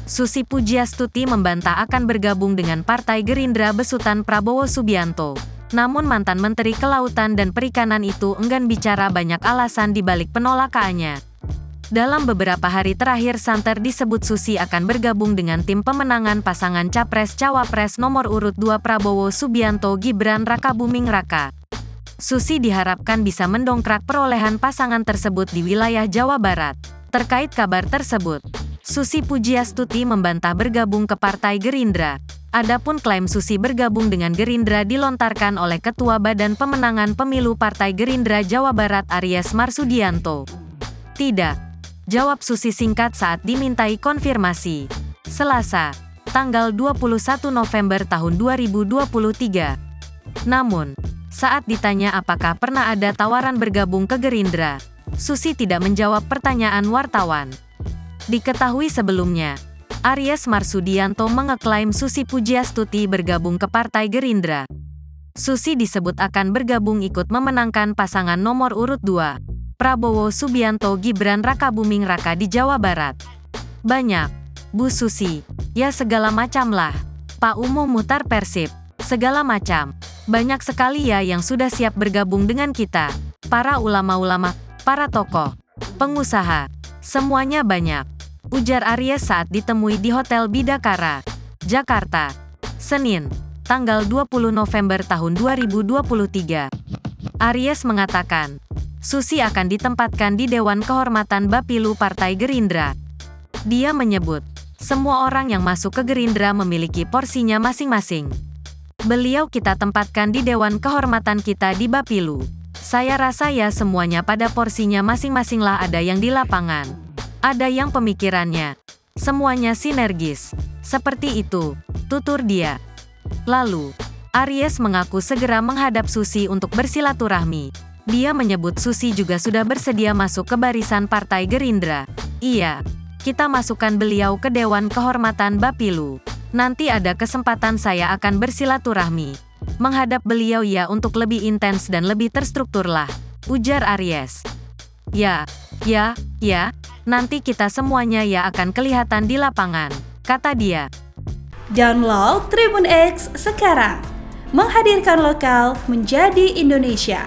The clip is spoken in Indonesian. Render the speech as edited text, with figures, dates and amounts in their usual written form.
Susi Pujiastuti membantah akan bergabung dengan Partai Gerindra besutan Prabowo Subianto. Namun mantan Menteri Kelautan dan Perikanan itu enggan bicara banyak alasan di balik penolakannya. Dalam beberapa hari terakhir santer disebut Susi akan bergabung dengan tim pemenangan pasangan Capres-Cawapres nomor urut 2 Prabowo Subianto Gibran Rakabuming Raka. Susi diharapkan bisa mendongkrak perolehan pasangan tersebut di wilayah Jawa Barat. Terkait kabar tersebut, Susi Pujiastuti membantah bergabung ke Partai Gerindra. Adapun klaim Susi bergabung dengan Gerindra dilontarkan oleh Ketua Badan Pemenangan Pemilu Partai Gerindra Jawa Barat Aries Marsudianto. Tidak, jawab Susi singkat saat dimintai konfirmasi. Selasa, tanggal 21 November tahun 2023. Namun, saat ditanya apakah pernah ada tawaran bergabung ke Gerindra, Susi tidak menjawab pertanyaan wartawan. Diketahui sebelumnya, Aries Marsudianto mengeklaim Susi Pujiastuti bergabung ke Partai Gerindra. Susi disebut akan bergabung ikut memenangkan pasangan nomor urut 2, Prabowo Subianto Gibran Rakabuming Raka di Jawa Barat. Banyak, Bu Susi, ya segala macam lah. Pak Umuh Muhtar Persib, segala macam. Banyak sekali ya yang sudah siap bergabung dengan kita. Para ulama-ulama, para tokoh, pengusaha, semuanya banyak. Ujar Aries saat ditemui di Hotel Bidakara, Jakarta, Senin, tanggal 20 November tahun 2023. Aries mengatakan, Susi akan ditempatkan di Dewan Kehormatan Bapilu Partai Gerindra. Dia menyebut, semua orang yang masuk ke Gerindra memiliki porsinya masing-masing. Beliau kita tempatkan di Dewan Kehormatan kita di Bapilu. Saya rasa ya semuanya pada porsinya masing-masing lah, ada yang di lapangan. Ada yang pemikirannya. Semuanya sinergis. Seperti itu, tutur dia. Lalu, Aries mengaku segera menghadap Susi untuk bersilaturahmi. Dia menyebut Susi juga sudah bersedia masuk ke barisan Partai Gerindra. Iya, kita masukkan beliau ke Dewan Kehormatan Bapilu. Nanti ada kesempatan saya akan bersilaturahmi. Menghadap beliau ya untuk lebih intens dan lebih terstruktur lah, ujar Aries. Ya, nanti kita semuanya ya akan kelihatan di lapangan, kata dia. Download Tribun X sekarang, menghadirkan lokal menjadi Indonesia.